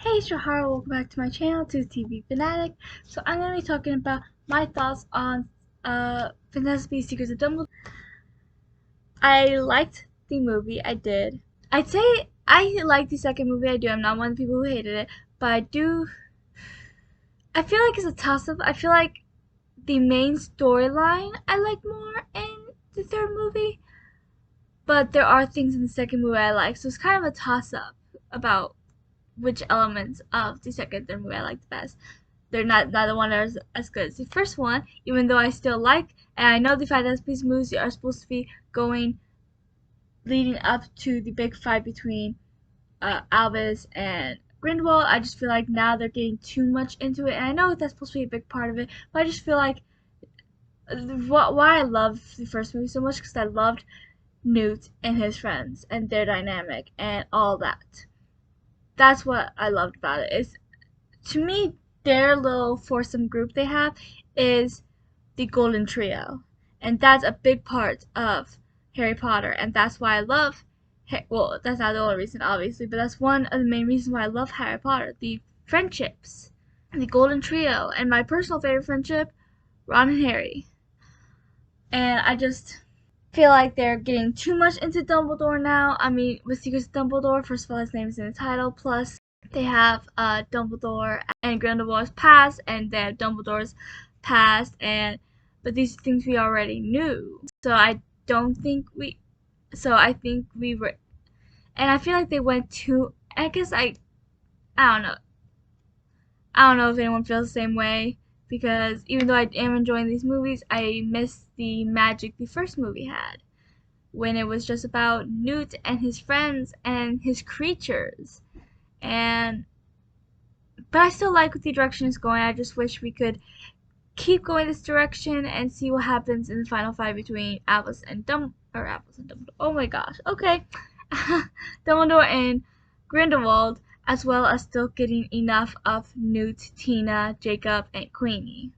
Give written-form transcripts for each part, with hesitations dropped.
Hey, it's Shahara. Welcome back to my channel, to TV Fanatic. So I'm going to be talking about my thoughts on Fantastic Beasts: Secrets of Dumbledore. I liked the movie. I did. I'd say I liked the second movie. I do. I'm not one of the people who hated it, but I do. I feel like it's a toss-up. I feel like the main storyline I like more in the third movie, but there are things in the second movie I like. So it's kind of a toss-up about which elements of the second and third movie I like the best. They're not neither one are as good as the first one, even though I still like, and I know the Fantastic Beasts movies are supposed to be going leading up to the big fight between Albus and Grindelwald. I just feel like now they're getting too much into it, and I know that's supposed to be a big part of it, but I just feel like why I love the first movie so much because I loved Newt and his friends and their dynamic and all that. That's what I loved about it. Is to me their little foursome group they have is the Golden Trio, and that's a big part of Harry Potter, and that's why I love. Well, that's not the only reason, obviously, but that's one of the main reasons why I love Harry Potter. The friendships, the Golden Trio, and my personal favorite friendship, Ron and Harry. And I just feel like they're getting too much into Dumbledore now. I mean, with Secrets of Dumbledore, first of all, his name is in the title, plus they have Dumbledore and Grindelwald's past, and they have Dumbledore's past, and but these things we already knew. So I don't think we. So I think we were, and I feel like they went too. I guess I don't know. I don't know if anyone feels the same way because even though I am enjoying these movies, I miss the magic the first movie had when it was just about Newt and his friends and his creatures. And but I still like what the direction is going. I just wish we could keep going this direction and see what happens in the final fight between Albus and Dumbledore. Oh my gosh. Okay. Dumbledore and Grindelwald, as well as still getting enough of Newt, Tina, Jacob, and Queenie.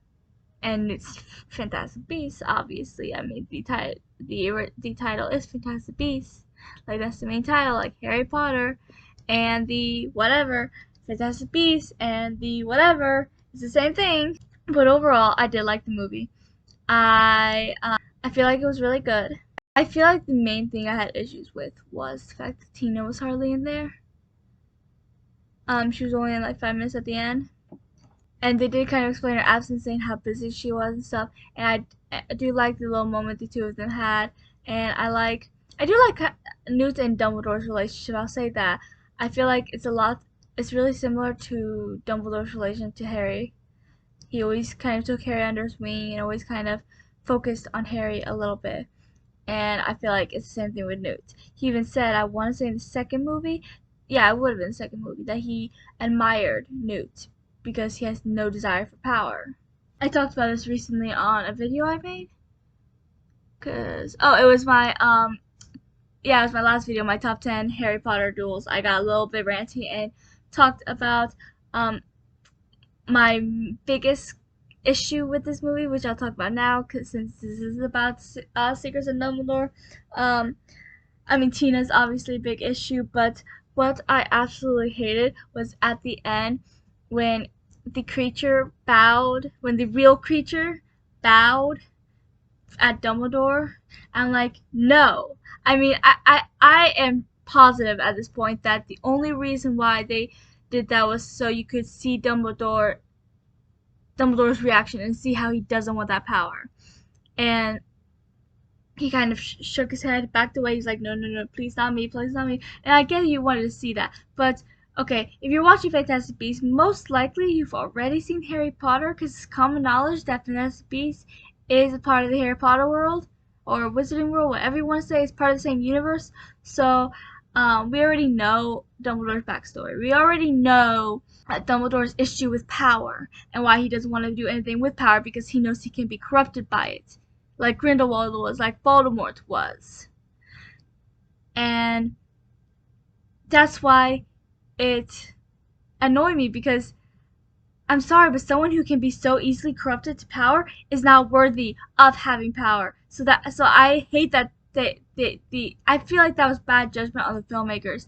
And Newt's Fantastic Beasts, obviously. I mean, the title is Fantastic Beasts. Like, that's the main title, like Harry Potter. And the whatever, Fantastic Beasts, and the whatever is the same thing. But overall, I did like the movie. I feel like it was really good. I feel like the main thing I had issues with was the fact that Tina was hardly in there. She was only in like 5 minutes at the end, and they did kind of explain her absence, saying how busy she was and stuff. And I do like the little moment the two of them had, and I do like Newt and Dumbledore's relationship. I'll say that. I feel like it's really similar to Dumbledore's relation to Harry. He always kind of took Harry under his wing and always kind of focused on Harry a little bit. And I feel like it's the same thing with Newt. He even said, I want to say in the second movie, yeah, it would have been the second movie, that he admired Newt because he has no desire for power. I talked about this recently on a video I made. It was my, yeah, it was my last video, my top 10 Harry Potter duels. I got a little bit ranty and talked about, my biggest issue with this movie, which I'll talk about now, cause since this is about Secrets of Dumbledore. I mean, Tina's obviously a big issue, but what I absolutely hated was at the end when the creature bowed, when the real creature bowed at Dumbledore. I'm like, no. I mean, I am positive at this point that the only reason why they did that was so you could see Dumbledore's reaction and see how he doesn't want that power. And he kind of shook his head, backed away. He's like, no, no, no, please not me, please not me. And I get you wanted to see that. But, okay, if you're watching Fantastic Beasts, most likely you've already seen Harry Potter because it's common knowledge that Fantastic Beasts is a part of the Harry Potter world or Wizarding world, whatever you want to say, it's part of the same universe. So, we already know Dumbledore's backstory. We already know Dumbledore's issue with power and why he doesn't want to do anything with power because he knows he can be corrupted by it, like Grindelwald was, like Voldemort was. And that's why it annoyed me because I'm sorry, but someone who can be so easily corrupted to power is not worthy of having power. So I hate that I feel like that was bad judgment on the filmmakers.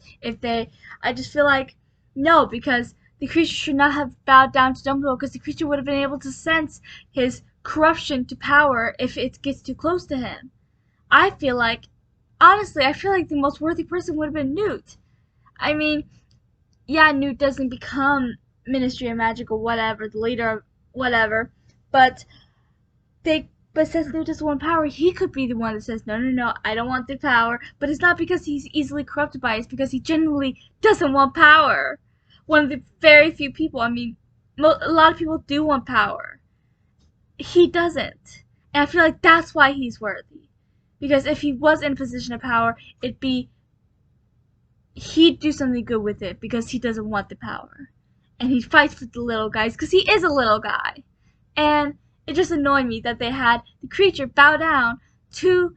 I just feel like no, because the creature should not have bowed down to Dumbledore because the creature would have been able to sense his corruption to power if it gets too close to him. I feel like, honestly, I feel like the most worthy person would have been Newt. I mean, yeah, Newt doesn't become Ministry of Magic or whatever, the leader of whatever, but since Newt doesn't want power, he could be the one that says, no, no, no, I don't want the power. But it's not because he's easily corrupted by it, it's because he genuinely doesn't want power. One of the very few people, I mean, a lot of people do want power. He doesn't. And I feel like that's why he's worthy. Because if he was in a position of power, he'd do something good with it because he doesn't want the power. And he fights with the little guys because he is a little guy. And it just annoyed me that they had the creature bow down to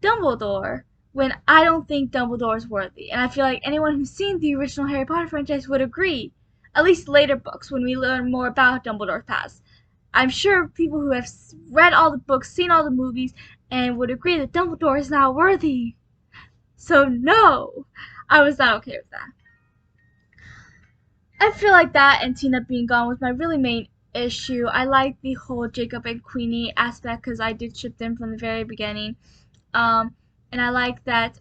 Dumbledore when I don't think Dumbledore is worthy. And I feel like anyone who's seen the original Harry Potter franchise would agree. At least later books when we learn more about Dumbledore's past. I'm sure people who have read all the books, seen all the movies, and would agree that Dumbledore is not worthy. So no, I was not okay with that. I feel like that and Tina being gone was my really main issue. I like the whole Jacob and Queenie aspect because I did ship them from the very beginning. Um, and I like that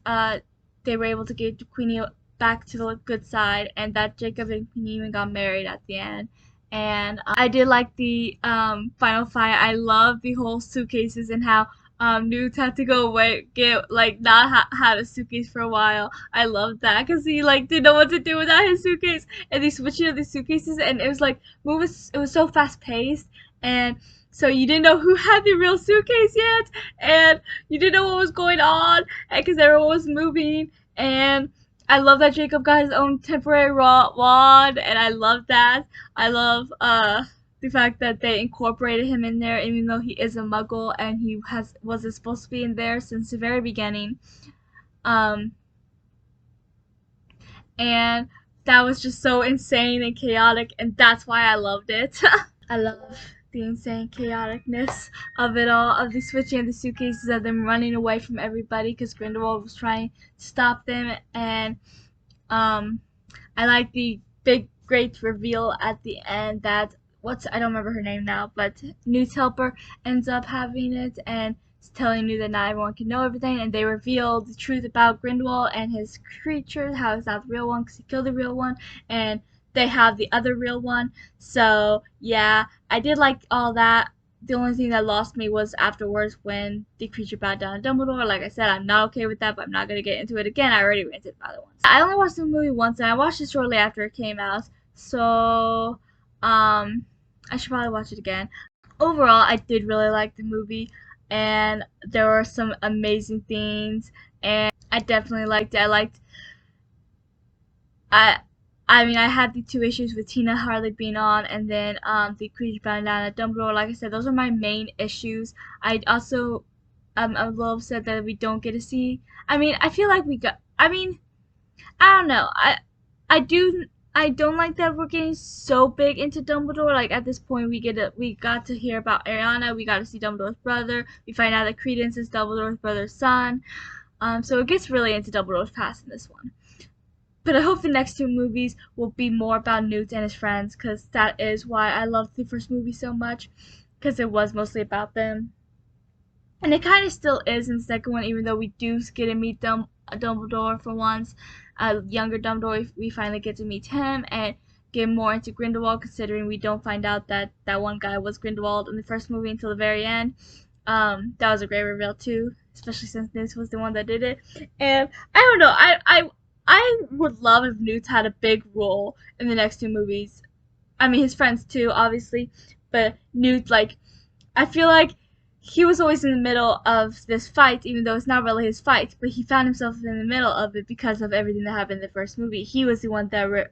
they were able to get Queenie back to the good side and that Jacob and Queenie even got married at the end. And I did like the final fight. I love the whole suitcases and how Newt had to go away, get like not have a suitcase for a while. I love that because he like didn't know what to do without his suitcase, and they switched to the suitcases, and it was like it was so fast paced, and so you didn't know who had the real suitcase yet, and you didn't know what was going on, and because everyone was moving, and I love that Jacob got his own temporary wand, and I love that. I love the fact that they incorporated him in there, even though he is a Muggle and he wasn't supposed to be in there since the very beginning. Um, and that was just so insane and chaotic, and that's why I loved it. I love the insane chaoticness of it all, of the switching of the suitcases, of them running away from everybody because Grindelwald was trying to stop them, and I like the big great reveal at the end that I don't remember her name now, but Newt's helper ends up having it and telling Newt that not everyone can know everything, and they reveal the truth about Grindelwald and his creature, how he's not the real one because he killed the real one, and they have the other real one. So yeah, I did like all that. The only thing that lost me was afterwards when the creature bowed down to Dumbledore. Like I said, I'm not okay with that, but I'm not going to get into it again. I already ranted about it once. I only watched the movie once, and I watched it shortly after it came out. So, I should probably watch it again. Overall, I did really like the movie, and there were some amazing things, and I definitely liked it. I I mean, I had the two issues with Tina hardly being on, and then the creature bound down at Dumbledore. Like I said, those are my main issues. I also I'm a little upset that we don't get to see. I mean, I feel like we got. I mean, I don't know. I do. I don't like that we're getting so big into Dumbledore. Like at this point, we got to hear about Ariana. We got to see Dumbledore's brother. We find out that Credence is Dumbledore's brother's son. So it gets really into Dumbledore's past in this one. But I hope the next two movies will be more about Newt and his friends, because that is why I loved the first movie so much, because it was mostly about them. And it kind of still is in the second one, even though we do get to meet Dumbledore for once. A younger Dumbledore, we finally get to meet him and get more into Grindelwald, considering we don't find out that that one guy was Grindelwald in the first movie until the very end. That was a great reveal too, especially since Newt was the one that did it. And I don't know, I would love if Newt had a big role in the next two movies. I mean, his friends too, obviously, but Newt, like, I feel like he was always in the middle of this fight, even though it's not really his fight, but he found himself in the middle of it because of everything that happened in the first movie. He was the one that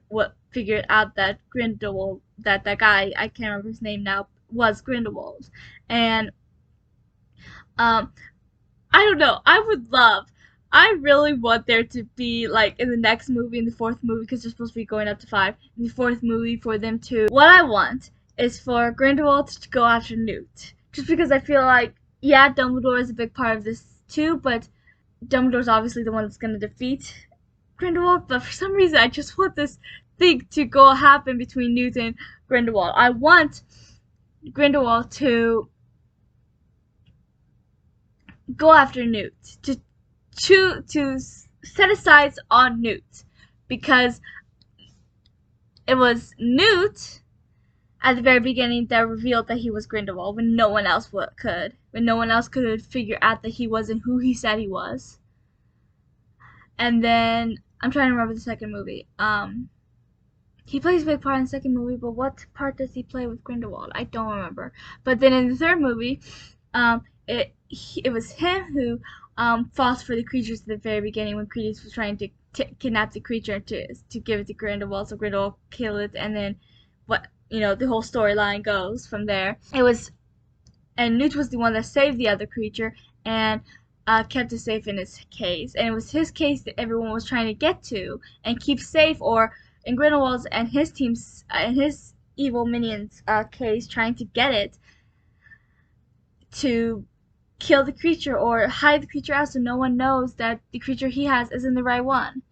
figured out that Grindelwald, that guy, I can't remember his name now, was Grindelwald. And, I don't know, I really want there to be, like, in the next movie, in the fourth movie, because they're supposed to be going up to 5, in the fourth movie for them to, what I want is for Grindelwald to go after Newt. Just because I feel like, yeah, Dumbledore is a big part of this too, but Dumbledore's obviously the one that's going to defeat Grindelwald, but for some reason I just want think to go happen between Newt and Grindelwald. I want Grindelwald to go after Newt, to set his sights on Newt, because it was Newt at the very beginning that revealed that he was Grindelwald when no one else could figure out that he wasn't who he said he was. And then I'm trying to remember the second movie. He plays a big part in the second movie, but what part does he play with Grindelwald? I don't remember. But then in the third movie, it was him who fought for the creatures at the very beginning when Credence was trying to kidnap the creature to give it to Grindelwald, so Grindelwald killed it, and then the whole storyline goes from there. And Newt was the one that saved the other creature and kept it safe in his case, and it was his case that everyone was trying to get to and keep safe, or in Grindelwald's and his team's and his evil minions' case, trying to get it to kill the creature or hide the creature out so no one knows that the creature he has isn't the right one.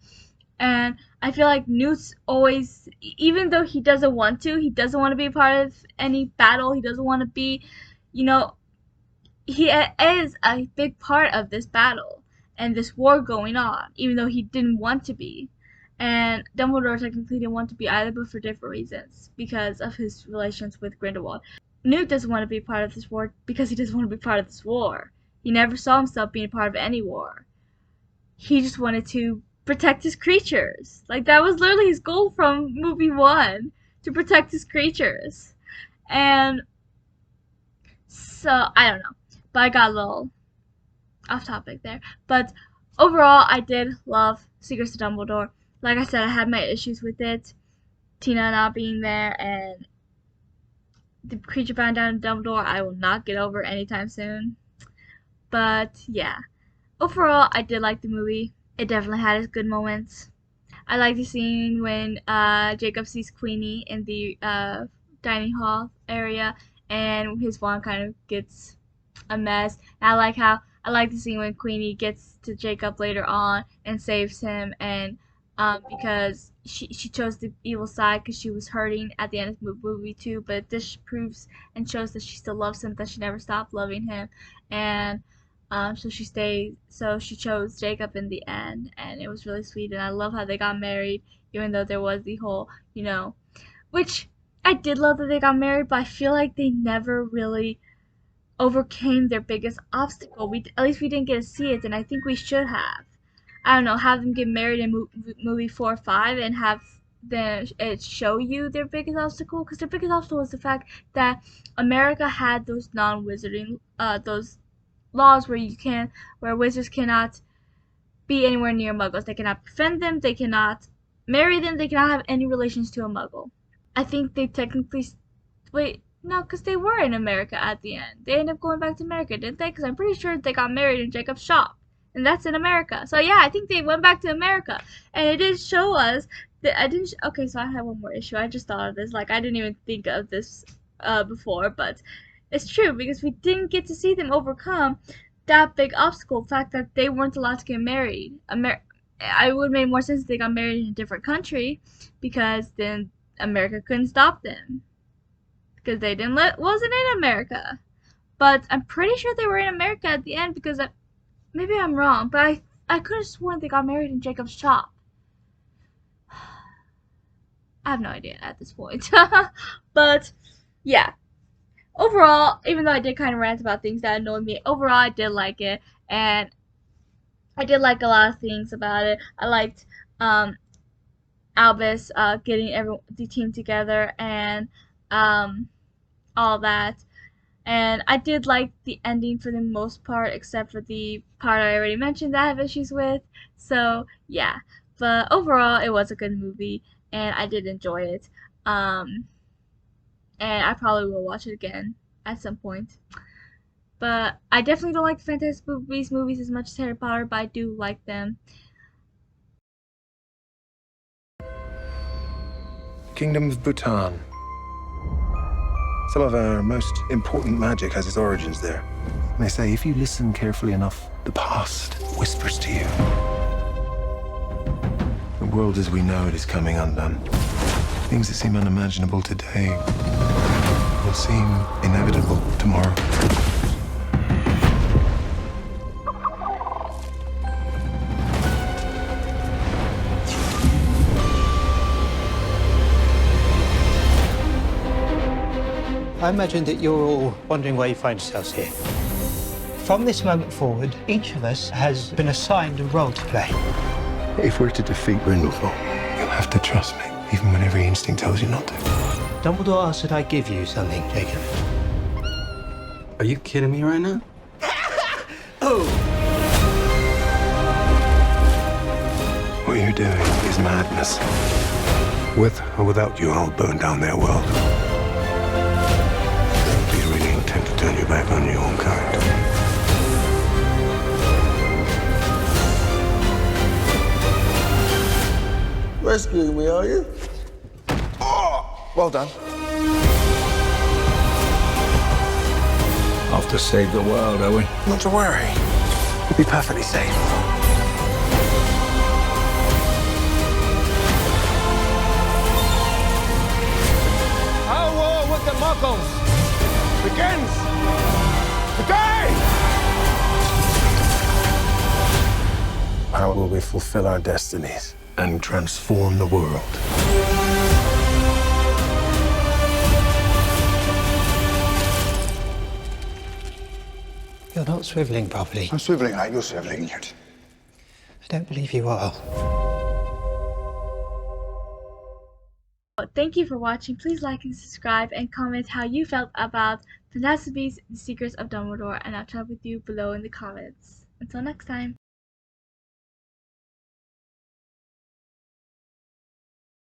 And I feel like Newt's always, even though he doesn't want to be a part of any battle, he doesn't want to be, he is a big part of this battle and this war going on, even though he didn't want to be. And Dumbledore technically didn't want to be either, but for different reasons, because of his relations with Grindelwald. Newt doesn't want to be part of this war because he doesn't want to be part of this war. He never saw himself being a part of any war. He just wanted to protect his creatures. Like, that was literally his goal from movie 1, to protect his creatures. And so, I don't know. But I got a little off topic there. But overall, I did love Secrets of Dumbledore. Like I said, I had my issues with it. Tina not being there and the creature bound down to Dumbledore, I will not get over anytime soon. But yeah, overall, I did like the movie. It definitely had its good moments. I like the scene when Jacob sees Queenie in the dining hall area, and his wand kind of gets a mess. And I like the scene when Queenie gets to Jacob later on and saves him, and because she chose the evil side because she was hurting at the end of the movie too. But this proves and shows that she still loves him, that she never stopped loving him, and so she chose Jacob in the end, and it was really sweet. And I love how they got married, even though there was the whole, which I did love that they got married, but I feel like they never really overcame their biggest obstacle. At least we didn't get to see it, and I think we should have. I don't know, have them get married in movie 4 or 5 and have it show you their biggest obstacle, because their biggest obstacle was the fact that America had those non-wizarding, those laws where wizards cannot be anywhere near muggles. They cannot befriend them, they cannot marry them, they cannot have any relations to a muggle. I think they technically, wait, no, because they were in America at the end. They ended up going back to America, didn't they? Because I'm pretty sure they got married in Jacob's shop. And that's in America. So yeah, I think they went back to America. And it did show us that okay, so I have one more issue. I just thought of this. Like, I didn't even think of this before, but it's true, because we didn't get to see them overcome that big obstacle, the fact that they weren't allowed to get married. I would have made more sense if they got married in a different country, because then America couldn't stop them. Because they wasn't in America. But I'm pretty sure they were in America at the end, because maybe I'm wrong, but I could have sworn they got married in Jacob's shop. I have no idea at this point. But yeah, overall, even though I did kind of rant about things that annoyed me, overall I did like it, and I did like a lot of things about it. I liked Albus getting the team together and all that. And I did like the ending for the most part, except for the part I already mentioned that I have issues with. So yeah, but overall it was a good movie, and I did enjoy it. And I probably will watch it again at some point. But I definitely don't like the Fantastic Beasts movies as much as Harry Potter, but I do like them. Kingdom of Bhutan. Some of our most important magic has its origins there. And they say if you listen carefully enough, the past whispers to you. The world as we know it is coming undone. Things that seem unimaginable today will seem inevitable tomorrow. I imagine that you're all wondering why you find yourselves here. From this moment forward, each of us has been assigned a role to play. If we're to defeat Grindelwald, you'll have to trust me, even when every instinct tells you not to. Dumbledore asked that I give you something, Jacob. Are you kidding me right now? What you're doing is madness. With or without you, I'll burn down their world. Do you really intend to turn your back on your own kind? Rescuing me, are you? Oh, well done. Off to save the world, are we? Not to worry. You'll be perfectly safe. Our war with the Muggles begins today! How will we fulfill our destinies and transform the world? You're not swiveling properly. I'm swiveling like you're swiveling, Newt. I don't believe you are. Thank you for watching. Please like and subscribe and comment how you felt about Fantastic Beasts: The Secrets of Dumbledore, and I'll chat with you below in the comments. Until next time.